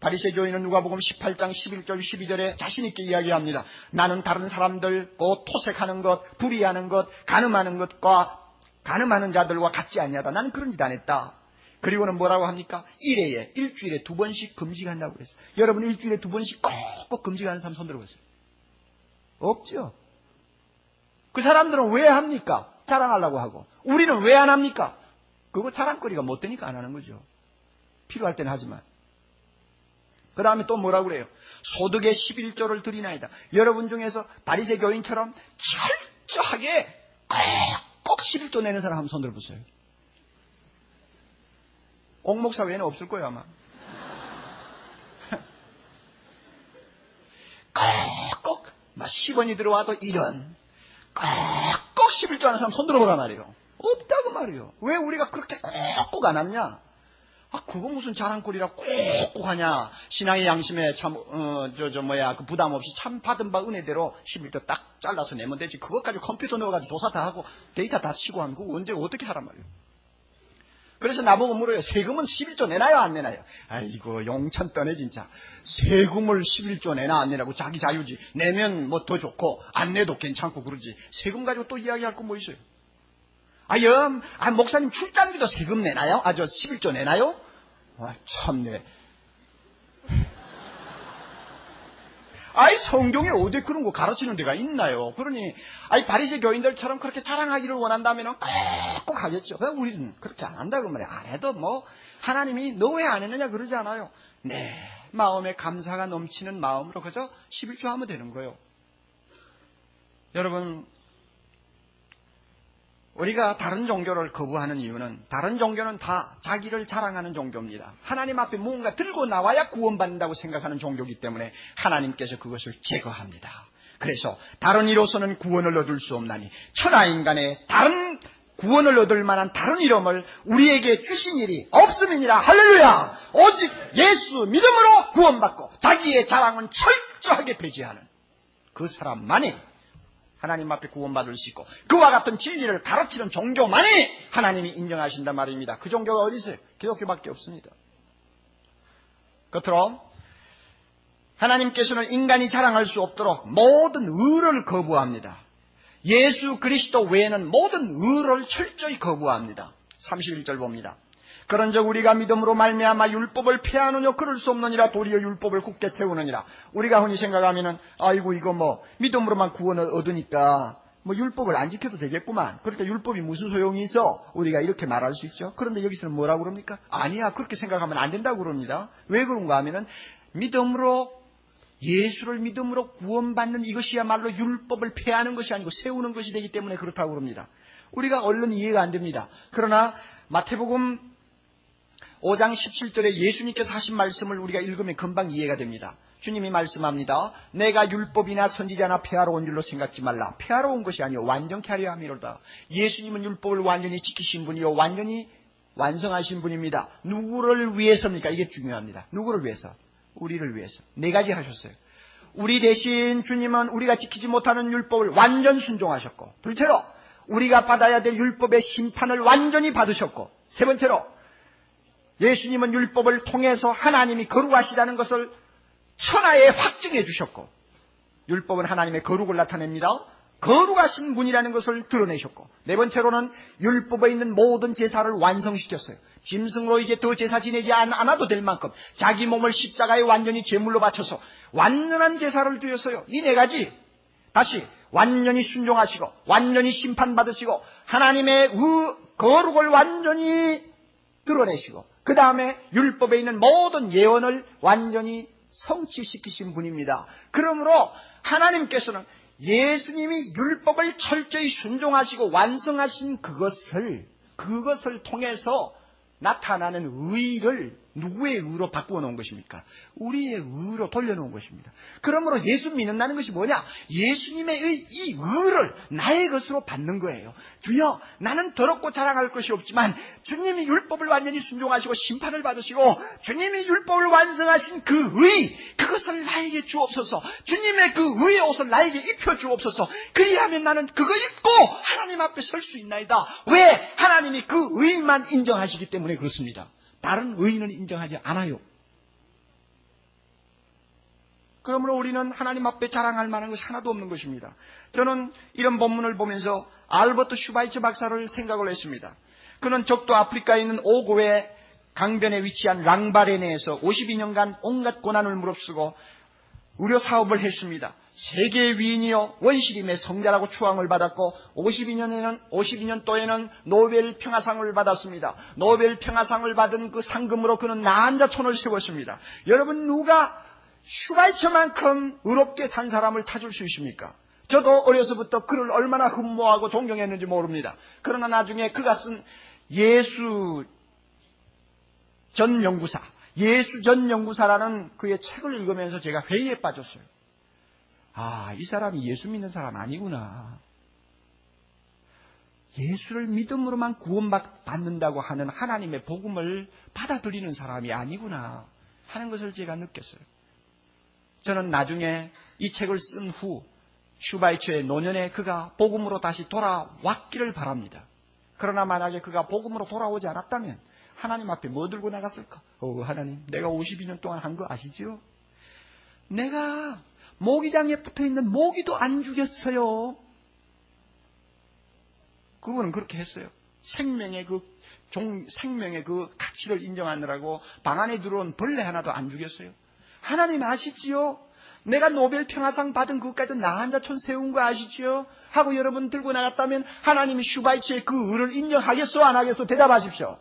Speaker 1: 바리새 교인은 누가복음 18장 11절 12절에 자신 있게 이야기합니다. 나는 다른 사람들 곧 토색하는 것, 불의하는 것, 간음하는 것과 간음하는 자들과 같지 아니하다. 나는 그런 짓 안 했다. 그리고는 뭐라고 합니까? 일주일에 2번씩 금식한다고 그랬어요. 여러분 일주일에 2번씩 꼭 금식하는 사람 손 들어보세요. 없죠. 그 사람들은 왜 합니까? 자랑하려고 하고. 우리는 왜 안 합니까? 그거 자랑거리가 못 되니까 안 하는 거죠. 필요할 때는 하지만. 그 다음에 또 뭐라고 그래요? 소득의 11조를 드리나이다. 여러분 중에서 바리새 교인처럼 철저하게 꼭 11조 내는 사람 한번 손 들어보세요. 옥목사 외에는 없을 거예요 아마. 꼭 10원이 들어와도 1원. 꼭 11조 하는 사람 손 들어보란 말이에요. 없다고 말이에요. 왜 우리가 그렇게 꼭 안 하느냐? 그거 무슨 자랑거리라 꼭 하냐? 신앙의 양심에 참, 그 부담 없이 참 받은 바 은혜대로 11조 딱 잘라서 내면 되지. 그것까지 컴퓨터 넣어가지고 조사 다 하고 데이터 다 치고 하면 그거 언제 어떻게 하란 말이에요. 그래서 나보고 물어요. 세금은 11조 내나요 안 내나요? 아이고 용천 떠네 진짜. 세금을 11조 내나 안 내라고 자기 자유지. 내면 뭐 더 좋고 안 내도 괜찮고 그러지. 세금 가지고 또 이야기할 거 뭐 있어요? 목사님 출장비도 세금 내나요? 11조 내나요? 참네. 성경에 어디 그런 거 가르치는 데가 있나요? 그러니, 바리새 교인들처럼 그렇게 자랑하기를 원한다면 꼭 하겠죠. 우리는 그렇게 안 한다고 말이야. 안 해도 하나님이 너 왜 안 했느냐 그러지 않아요. 네. 마음에 감사가 넘치는 마음으로 그저 11조 하면 되는 거예요. 여러분, 우리가 다른 종교를 거부하는 이유는 다른 종교는 다 자기를 자랑하는 종교입니다. 하나님 앞에 무언가 들고 나와야 구원받는다고 생각하는 종교이기 때문에 하나님께서 그것을 제거합니다. 그래서 다른 이로서는 구원을 얻을 수 없나니 천하 인간의 다른 구원을 얻을 만한 다른 이름을 우리에게 주신 일이 없음이니라. 할렐루야. 오직 예수 믿음으로 구원받고 자기의 자랑은 철저하게 배제하는 그 사람만이 하나님 앞에 구원받을 수 있고 그와 같은 진리를 가르치는 종교만이 하나님이 인정하신단 말입니다. 그 종교가 어디 있어요? 기독교밖에 없습니다. 끝으로 하나님께서는 인간이 자랑할 수 없도록 모든 의를 거부합니다. 예수 그리스도 외에는 모든 의를 철저히 거부합니다. 31절 봅니다. 그런즉 우리가 믿음으로 말미암아 율법을 폐하느냐 그럴 수 없느니라. 도리어 율법을 굳게 세우느니라. 우리가 흔히 생각하면은 이거 믿음으로만 구원을 얻으니까 율법을 안 지켜도 되겠구만. 그러니까 율법이 무슨 소용이 있어? 우리가 이렇게 말할 수 있죠. 그런데 여기서는 뭐라고 그럽니까? 아니야, 그렇게 생각하면 안 된다고 그럽니다. 왜 그런가 하면은 예수를 믿음으로 구원받는 이것이야말로 율법을 폐하는 것이 아니고 세우는 것이 되기 때문에 그렇다고 그럽니다. 우리가 얼른 이해가 안 됩니다. 그러나 마태복음 5장 17절에 예수님께서 하신 말씀을 우리가 읽으면 금방 이해가 됩니다. 주님이 말씀합니다. 내가 율법이나 선지자나 폐하러 온 줄로 생각지 말라. 폐하러 온 것이 아니요 완전케 하려 함이로다. 예수님은 율법을 완전히 지키신 분이요 완전히 완성하신 분입니다. 누구를 위해서입니까? 이게 중요합니다. 누구를 위해서? 우리를 위해서. 4가지 하셨어요. 우리 대신 주님은 우리가 지키지 못하는 율법을 완전 순종하셨고, 둘째로 우리가 받아야 될 율법의 심판을 완전히 받으셨고, 세 번째로 예수님은 율법을 통해서 하나님이 거룩하시다는 것을 천하에 확증해 주셨고, 율법은 하나님의 거룩을 나타냅니다. 거룩하신 분이라는 것을 드러내셨고, 네 번째로는 율법에 있는 모든 제사를 완성시켰어요. 짐승으로 이제 더 제사 지내지 않아도 될 만큼 자기 몸을 십자가에 완전히 제물로 바쳐서 완전한 제사를 드렸어요. 이 4가지 다시 완전히 순종하시고 완전히 심판받으시고 하나님의 거룩을 완전히 드러내시고 그 다음에 율법에 있는 모든 예언을 완전히 성취시키신 분입니다. 그러므로 하나님께서는 예수님이 율법을 철저히 순종하시고 완성하신 그것을 통해서 나타나는 의를 누구의 의로 바꾸어 놓은 것입니까? 우리의 의로 돌려놓은 것입니다. 그러므로 예수 믿는다는 것이 뭐냐? 예수님의 이 의를 나의 것으로 받는 거예요. 주여, 나는 더럽고 자랑할 것이 없지만 주님이 율법을 완전히 순종하시고 심판을 받으시고 주님이 율법을 완성하신 그 의, 그것을 나에게 주옵소서. 주님의 그 의의 옷을 나에게 입혀 주옵소서. 그리하면 나는 그거 입고 하나님 앞에 설 수 있나이다. 왜? 하나님이 그 의만 인정하시기 때문에 그렇습니다. 다른 의인은 인정하지 않아요. 그러므로 우리는 하나님 앞에 자랑할 만한 것이 하나도 없는 것입니다. 저는 이런 본문을 보면서 알버트 슈바이처 박사를 생각을 했습니다. 그는 적도 아프리카에 있는 오고의 강변에 위치한 랑바레네에서 52년간 온갖 고난을 무릅쓰고 의료 사업을 했습니다. 세계의 위인이요 원시림의 성자라고 추앙을 받았고 52년도에는 노벨 평화상을 받았습니다. 노벨 평화상을 받은 그 상금으로 그는 나한자촌을 세웠습니다. 여러분, 누가 슈바이처만큼 의롭게 산 사람을 찾을 수 있습니까? 저도 어려서부터 그를 얼마나 흠모하고 존경했는지 모릅니다. 그러나 나중에 그가 쓴 예수 전 연구사라는 그의 책을 읽으면서 제가 회의에 빠졌어요. 이 사람이 예수 믿는 사람 아니구나. 예수를 믿음으로만 구원받는다고 하는 하나님의 복음을 받아들이는 사람이 아니구나 하는 것을 제가 느꼈어요. 저는 나중에 이 책을 쓴 후 슈바이처의 노년에 그가 복음으로 다시 돌아왔기를 바랍니다. 그러나 만약에 그가 복음으로 돌아오지 않았다면 하나님 앞에 뭐 들고 나갔을까? 하나님, 내가 52년 동안 한 거 아시죠? 내가 모기장에 붙어있는 모기도 안 죽였어요. 그분은 그렇게 했어요. 생명의 그 가치를 인정하느라고 방 안에 들어온 벌레 하나도 안 죽였어요. 하나님 아시지요? 내가 노벨 평화상 받은 그것까지 나한자촌 세운 거 아시지요? 하고 여러분 들고 나갔다면 하나님이 슈바이처의 그 의를 인정하겠소 안 하겠소? 대답하십시오.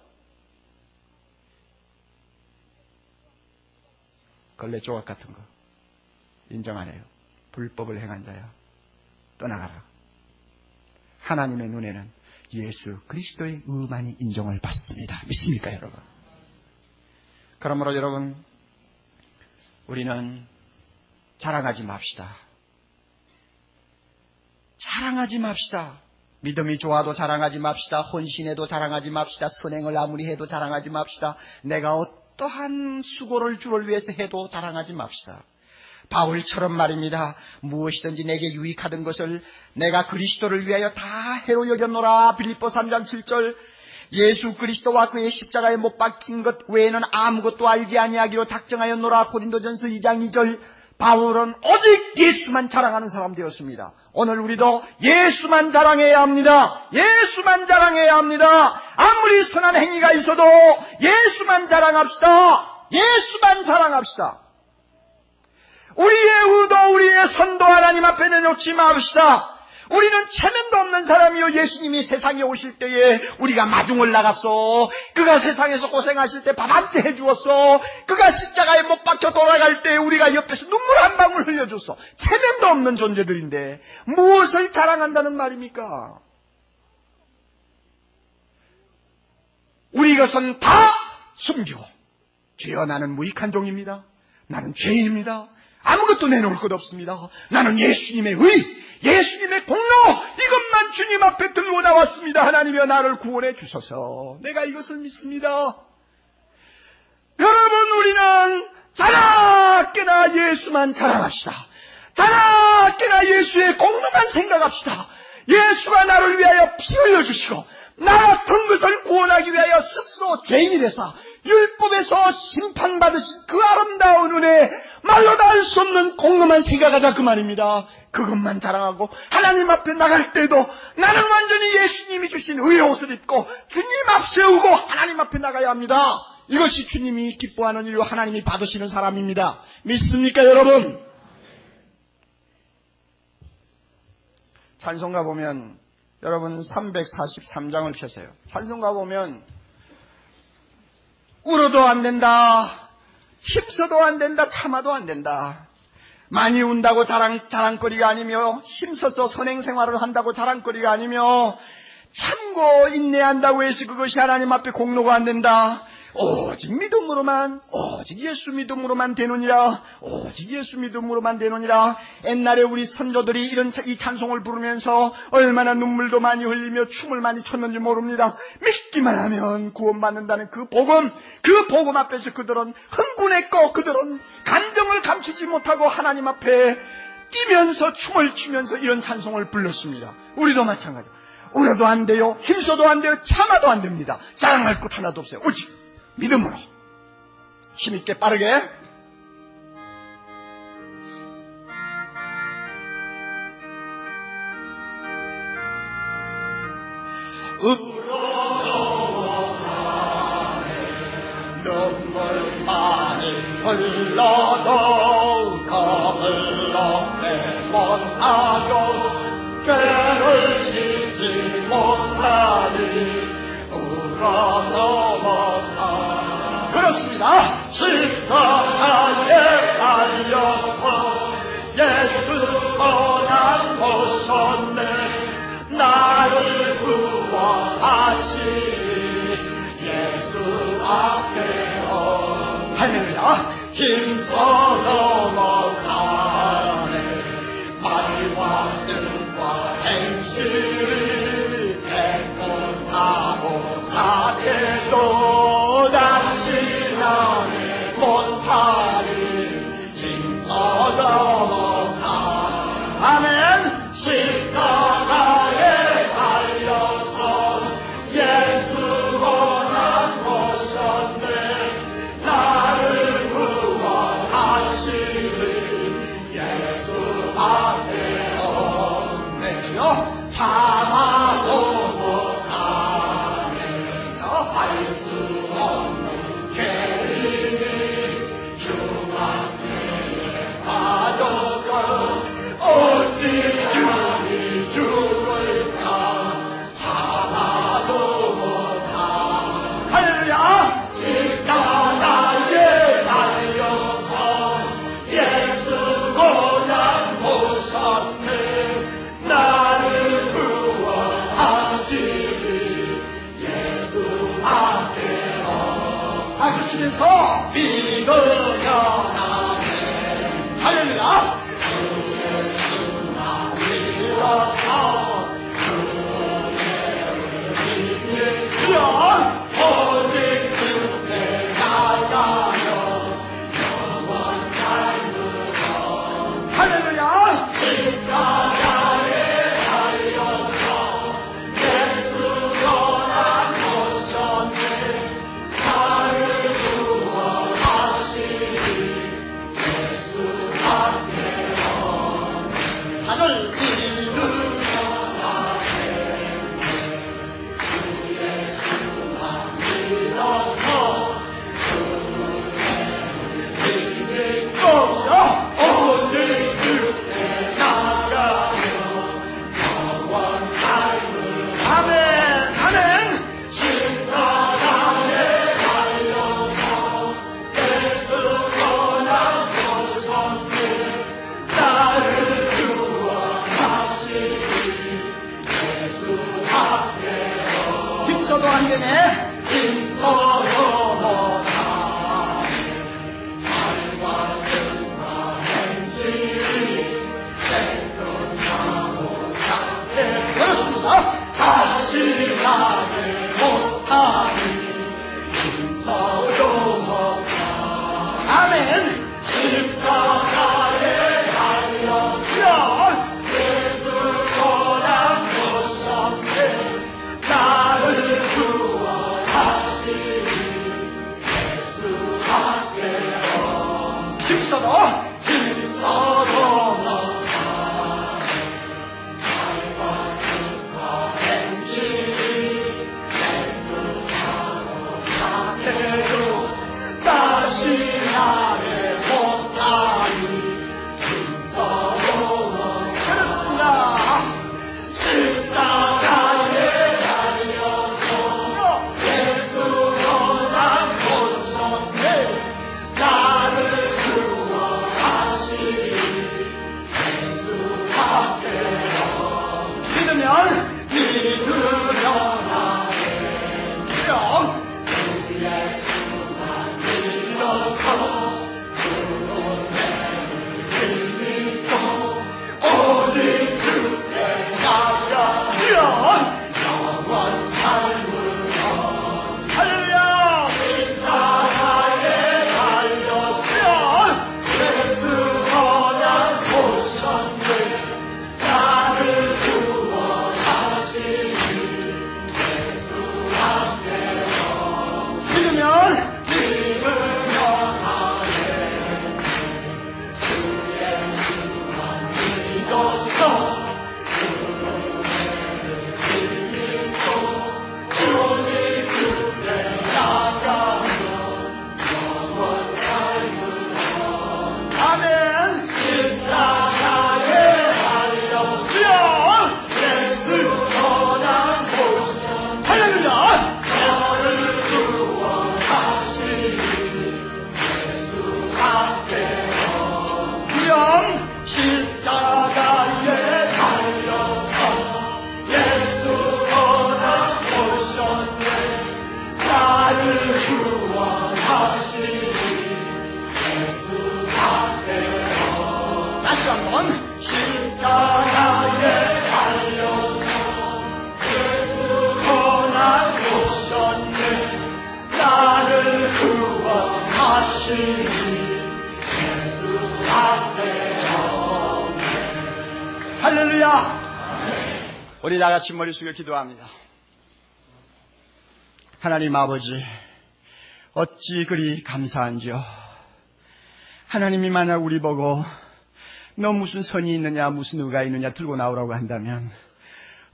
Speaker 1: 걸레 조각 같은 거 인정 안 해요. 불법을 행한 자야, 떠나가라. 하나님의 눈에는 예수 그리스도의 의만이 인정을 받습니다. 믿습니까, 여러분? 그러므로 여러분, 우리는 자랑하지 맙시다. 자랑하지 맙시다. 믿음이 좋아도 자랑하지 맙시다. 헌신해도 자랑하지 맙시다. 선행을 아무리 해도 자랑하지 맙시다. 내가 어떠한 수고를 주를 위해서 해도 자랑하지 맙시다. 바울처럼 말입니다. 무엇이든지 내게 유익하던 것을 내가 그리스도를 위하여 다 해로 여겼노라. 빌립보 3장 7절. 예수 그리스도와 그의 십자가에 못 박힌 것 외에는 아무것도 알지 아니하기로 작정하였노라. 고린도전서 2장 2절. 바울은 오직 예수만 자랑하는 사람 되었습니다. 오늘 우리도 예수만 자랑해야 합니다. 예수만 자랑해야 합니다. 아무리 선한 행위가 있어도 예수만 자랑합시다. 예수만 자랑합시다. 우리의 의도, 우리의 선도 하나님 앞에 내놓지 맙시다. 우리는 체면도 없는 사람이요. 예수님이 세상에 오실 때에 우리가 마중을 나갔어. 그가 세상에서 고생하실 때 밥 한 테 해주었어. 그가 십자가에 못 박혀 돌아갈 때 우리가 옆에서 눈물 한 방울 흘려줬어. 체면도 없는 존재들인데 무엇을 자랑한다는 말입니까? 우리 것은 다 숨기고, 주여 나는 무익한 종입니다. 나는 죄인입니다. 아무것도 내놓을 것 없습니다. 나는 예수님의 의, 예수님의 공로, 이것만 주님 앞에 들고 나왔습니다. 하나님이여 나를 구원해 주소서. 내가 이것을 믿습니다. 여러분, 우리는 자나깨나 예수만 자랑합시다. 자나깨나 예수의 공로만 생각합시다. 예수가 나를 위하여 피 흘려주시고 나 같은 것을 구원하기 위하여 스스로 죄인이 되사 율법에서 심판받으신 그 아름다운 은혜, 말로 다 할 수 없는 공로만 생각하자 그 말입니다. 그것만 자랑하고 하나님 앞에 나갈 때도 나는 완전히 예수님이 주신 의의 옷을 입고 주님 앞 세우고 하나님 앞에 나가야 합니다. 이것이 주님이 기뻐하는 일로 하나님이 받으시는 사람입니다. 믿습니까, 여러분? 찬송가 보면 여러분 343장을 펴세요. 찬송가 보면 울어도 안 된다. 힘써도 안 된다. 참아도 안 된다. 많이 운다고 자랑거리가 아니며, 힘써서 선행생활을 한다고 자랑거리가 아니며, 참고 인내한다고 해서 그것이 하나님 앞에 공로가 안 된다. 오직 믿음으로만, 오직 예수 믿음으로만 되느니라. 오직 예수 믿음으로만 되느니라. 옛날에 우리 선조들이 이 찬송을 부르면서 얼마나 눈물도 많이 흘리며 춤을 많이 췄는지 모릅니다. 믿기만 하면 구원받는다는 그 복음 앞에서 그들은 흥분했고, 그들은 감정을 감추지 못하고 하나님 앞에 뛰면서 춤을 추면서 이런 찬송을 불렀습니다. 우리도 마찬가지. 울어도 안 돼요. 힘써도 안 돼요. 참아도 안 됩니다. 자랑할 것 하나도 없어요. 오직 믿음으로 힘있게 빠르게. 눈물 많이 흘러도 더 흘러내 못하고 죄를 씻지 못하니 울어도 못하. 그렇습니다. 십자가에 달려서 예수 고난 보셨네. 나를 구원하시니 예수 앞에요. 할렐루야. 힘써 넘어가네. 말과 뜻과 행실이 행복하고 자태도 다시 나네 못하리. 힘써 넘어가. 아멘. 십자가에 달려서 예수 고난 보셨네. 나를 구원하시니 예수 앞에 없네요. 참아도 못하네. 할 수 없는 죄인이 흉악에 빠져서 어찌 주니 죽을까. 참아도 못하. 할렐루야. 십자가에 달려서 예수 고난 보셨네. 나를 구원하시니 예수 앞에 하시면서 믿으려 나네. 할렐루야. 오직 주께 나가며 영원 삶으로. 할렐루야. 십자가에 달려서 예수 고난 보셨네. 나를 구원하시니 예수 앞에 없네. 다들 힘써도 안 되네. 힘써도 못하네. 말과 뜻과 행실이 생각하고 착해. 그렇습니다. 다시 가게 못하니 힘써도 못하. 아멘. 십자가에 달려서 예수 고난 보셨네. 나를 구원하시니 예수 앞에요. 힘써도 못하네. 말과 뜻과 행실이 행복하고 착해도 다시 나를 못하니 힘써도 못하겠습니다. 십자가에 달려서 예수 고난 보셨네. 할렐루야! 우리 다 같이 머리 숙여 기도합니다. 하나님 아버지, 어찌 그리 감사한지요. 하나님이 만약 우리 보고 너 무슨 선이 있느냐, 무슨 의가 있느냐 들고 나오라고 한다면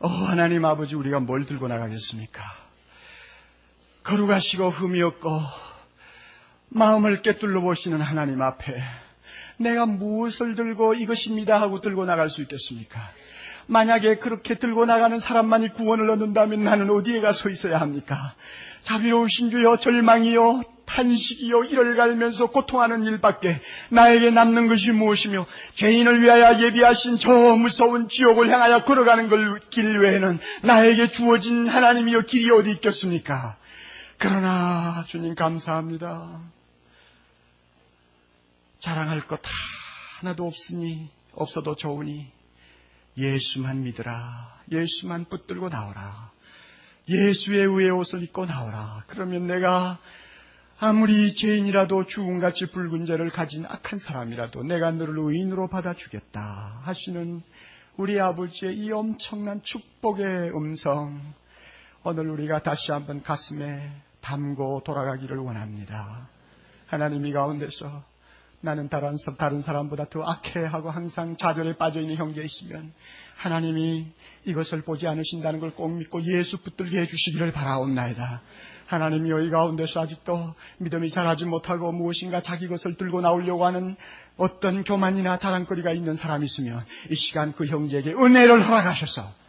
Speaker 1: 하나님 아버지, 우리가 뭘 들고 나가겠습니까? 거룩하시고 흠이 없고 마음을 꿰뚫러 보시는 하나님 앞에 내가 무엇을 들고 이것입니다 하고 들고 나갈 수 있겠습니까? 만약에 그렇게 들고 나가는 사람만이 구원을 얻는다면 나는 어디에 가 서 있어야 합니까? 자비로우신 주여, 절망이요 탄식이요 이를 갈면서 고통하는 일밖에 나에게 남는 것이 무엇이며, 죄인을 위하여 예비하신 저 무서운 지옥을 향하여 걸어가는 길 외에는 나에게 주어진 하나님이여 길이 어디 있겠습니까? 그러나 주님 감사합니다. 자랑할 것 하나도 없으니, 없어도 좋으니 예수만 믿으라. 예수만 붙들고 나오라. 예수의 의의 옷을 입고 나오라. 그러면 내가 아무리 죄인이라도 죽음같이 붉은 죄를 가진 악한 사람이라도 내가 너를 의인으로 받아주겠다 하시는 우리 아버지의 이 엄청난 축복의 음성, 오늘 우리가 다시 한번 가슴에 담고 돌아가기를 원합니다. 하나님, 이 가운데서 나는 다른 사람보다 더 악해하고 항상 좌절에 빠져있는 형제 있으면 하나님이 이것을 보지 않으신다는 걸 꼭 믿고 예수 붙들게 해주시기를 바라옵나이다. 하나님이 이 가운데서 아직도 믿음이 자라지 못하고 무엇인가 자기 것을 들고 나오려고 하는 어떤 교만이나 자랑거리가 있는 사람이 있으면 이 시간 그 형제에게 은혜를 허락하셔서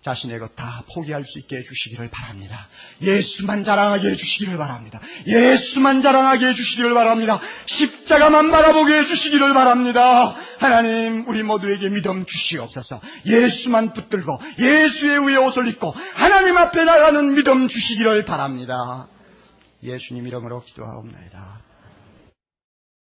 Speaker 1: 자신의 것 다 포기할 수 있게 해주시기를 바랍니다. 예수만 자랑하게 해주시기를 바랍니다. 예수만 자랑하게 해주시기를 바랍니다. 십자가만 바라보게 해주시기를 바랍니다. 하나님, 우리 모두에게 믿음 주시옵소서. 예수만 붙들고 예수의 의의 옷을 입고 하나님 앞에 나가는 믿음 주시기를 바랍니다. 예수님 이름으로 기도하옵나이다.